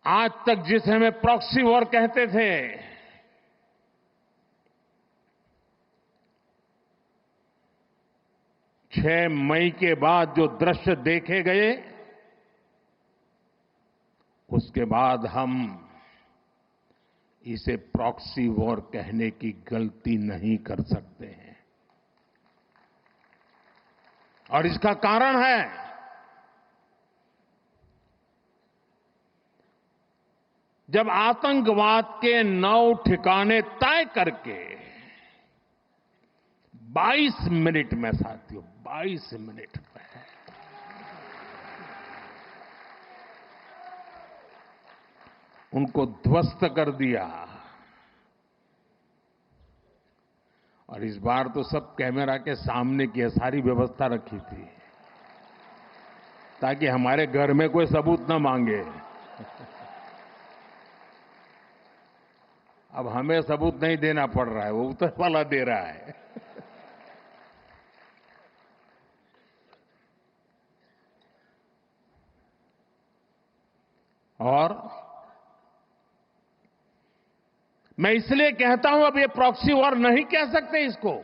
आज तक जिसे हमें प्रॉक्सी वॉर कहते थे, 6 मई के बाद जो दृश्य देखे गए, उसके बाद हम इसे प्रॉक्सी वॉर कहने की गलती नहीं कर सकते हैं। और इसका कारण है जब आतंकवाद के 9 ठिकाने तय करके 22 मिनट में, साथियों 22 मिनट में उनको ध्वस्त कर दिया। और इस बार तो सब कैमरा के सामने की सारी व्यवस्था रखी थी ताकि हमारे घर में कोई सबूत न मांगे। अब हमें सबूत नहीं देना पड़ रहा है, वो ऊपर वाला दे रहा है। और मैं इसलिए कहता हूं अब ये प्रॉक्सी वॉर नहीं कह सकते इसको,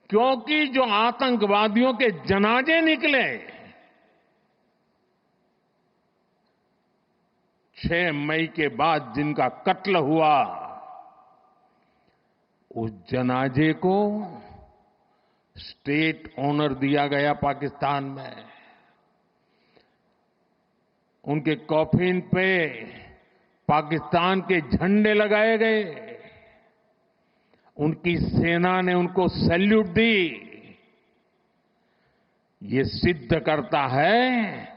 क्योंकि जो आतंकवादियों के जनाजे निकले 6 मई के बाद, जिनका कत्ल हुआ, उस जनाजे को स्टेट ऑनर दिया गया पाकिस्तान में। उनके कॉफिन पे पाकिस्तान के झंडे लगाए गए, उनकी सेना ने उनको सैल्यूट दी। ये सिद्ध करता है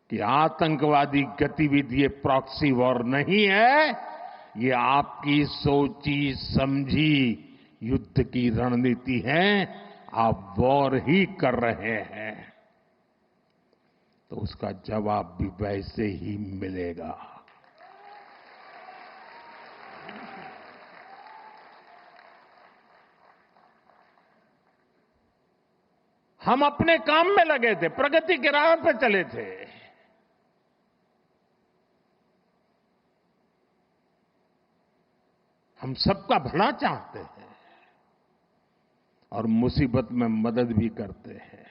कि आतंकवादी गतिविधि ये प्रॉक्सी वॉर नहीं है, ये आपकी सोची समझी युद्ध की रणनीति है। आप वॉर ही कर रहे हैं तो उसका जवाब भी वैसे ही मिलेगा। हम अपने काम में लगे थे, प्रगति के राह पर चले थे। हम सबका भला चाहते हैं और मुसीबत में मदद भी करते हैं।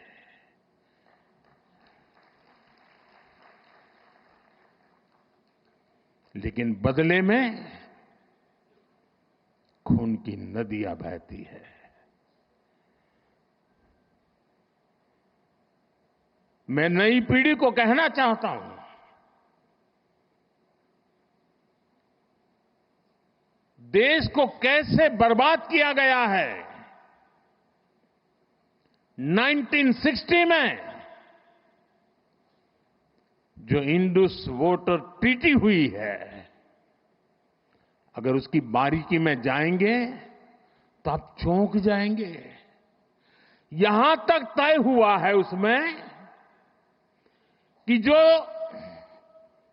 लेकिन बदले में खून की नदियां बहती है। मैं नई पीढ़ी को कहना चाहता हूं, देश को कैसे बर्बाद किया गया है। 1960 में जो इंडस वाटर ट्रीटी हुई है, अगर उसकी बारीकी में जाएंगे तो आप चौंक जाएंगे। यहां तक तय हुआ है उसमें कि जो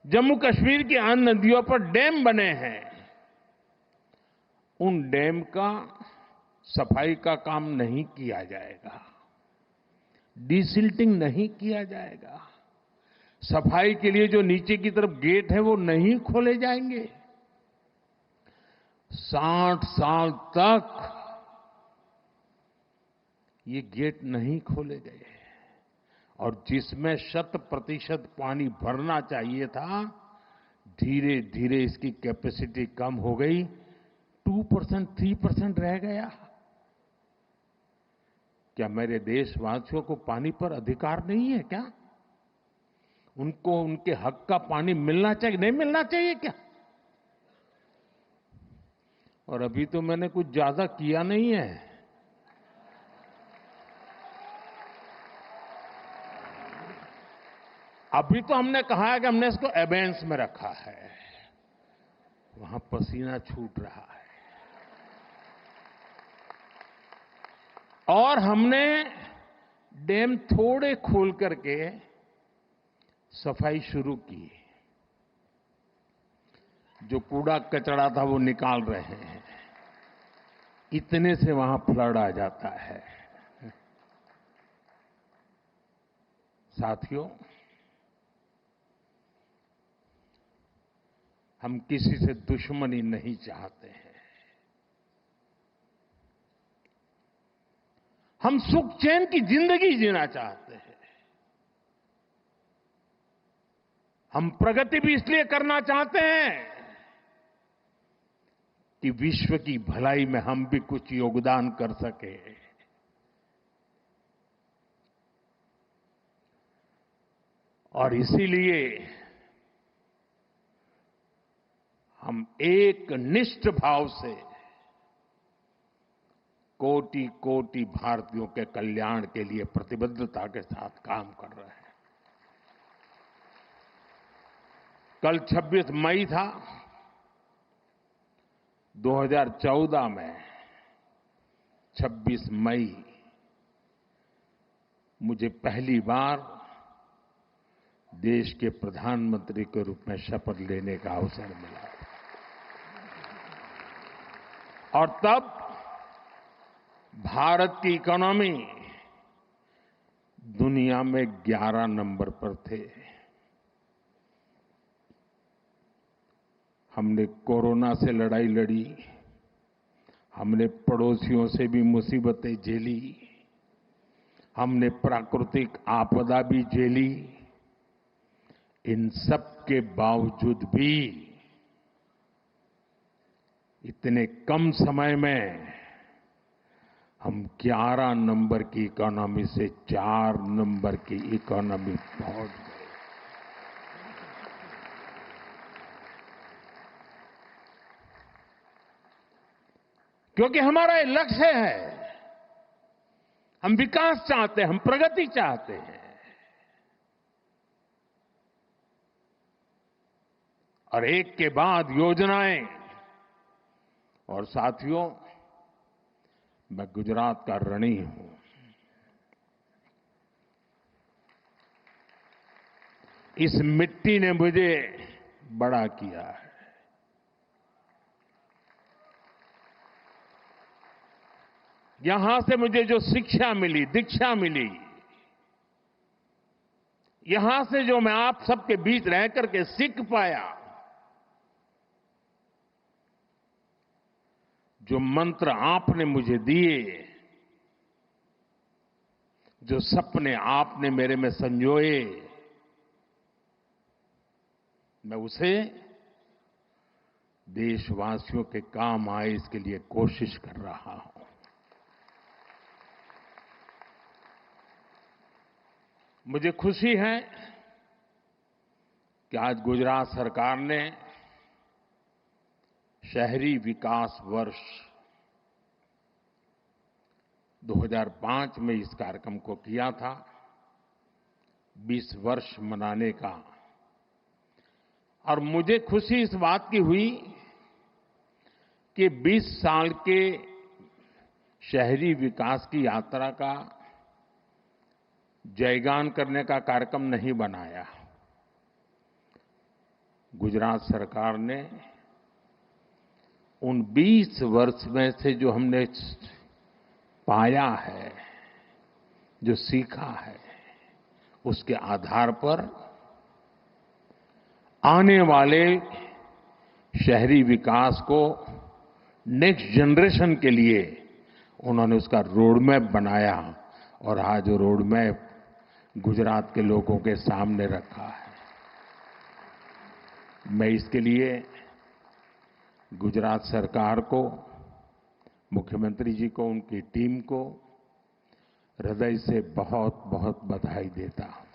जम्मू कश्मीर की अन्य नदियों पर डैम बने हैं, उन डैम का सफाई का काम नहीं किया जाएगा, डिसिल्टिंग नहीं किया जाएगा, सफाई के लिए जो नीचे की तरफ गेट है वो नहीं खोले जाएंगे। 60 साल तक ये गेट नहीं खोले गए और जिसमें 100% पानी भरना चाहिए था, धीरे धीरे इसकी कैपेसिटी कम हो गई, 2%, 3% रह गया। क्या मेरे देशवासियों को पानी पर अधिकार नहीं है क्या? उनको उनके हक का पानी मिलना चाहिए, नहीं मिलना चाहिए क्या? और अभी तो मैंने कुछ ज्यादा किया नहीं है। अभी तो हमने कहा है कि हमने इसको एबेंस में रखा है, वहां पसीना छूट रहा है। और हमने डैम थोड़े खोल करके सफाई शुरू की, जो कूड़ा कचरा था वो निकाल रहे हैं। इतने से वहां फ्लड आ जाता है। साथियों, हम किसी से दुश्मनी नहीं चाहते हैं। हम सुख चैन की जिंदगी जीना चाहते हैं। हम प्रगति भी इसलिए करना चाहते हैं कि विश्व की भलाई में हम भी कुछ योगदान कर सके। और इसीलिए हम एक निष्ठ भाव से कोटि कोटि भारतीयों के कल्याण के लिए प्रतिबद्धता के साथ काम कर रहे हैं। कल 26 मई था। 2014 में 26 मई मुझे पहली बार देश के प्रधानमंत्री के रूप में शपथ लेने का अवसर मिला। और तब भारत की इकोनॉमी दुनिया में 11 नंबर पर थे। हमने कोरोना से लड़ाई लड़ी, हमने पड़ोसियों से भी मुसीबतें झेली, हमने प्राकृतिक आपदा भी झेली। इन सब के बावजूद भी इतने कम समय में हम 11 नंबर की इकोनॉमी से 4 नंबर की इकोनॉमी पहुंच गए। क्योंकि हमारा ये लक्ष्य है। हम विकास चाहते हैं, हम प्रगति चाहते हैं। और एक के बाद योजनाएं। और साथियों, मैं गुजरात का ऋणी हूं। इस मिट्टी ने मुझे बड़ा किया है। यहां से मुझे जो शिक्षा मिली, दीक्षा मिली, यहां से जो मैं आप सबके बीच रह करके सीख पाया, जो मंत्र आपने मुझे दिए, जो सपने आपने मेरे में संजोए, मैं उसे देशवासियों के काम आए इसके लिए कोशिश कर रहा हूं। मुझे खुशी है कि आज गुजरात सरकार ने शहरी विकास वर्ष 2005 में इस कार्यक्रम को किया था, 20 वर्ष मनाने का। और मुझे खुशी इस बात की हुई कि 20 साल के शहरी विकास की यात्रा का जयगान करने का कार्यक्रम नहीं बनाया। गुजरात सरकार ने उन 20 वर्ष में से जो हमने पाया है, जो सीखा है, उसके आधार पर आने वाले शहरी विकास को नेक्स्ट जनरेशन के लिए उन्होंने उसका रोड मैप बनाया। और आज वो रोड मैप गुजरात के लोगों के सामने रखा है। मैं इसके लिए गुजरात सरकार को, मुख्यमंत्री जी को, उनकी टीम को हृदय से बहुत बहुत बधाई देता हूं।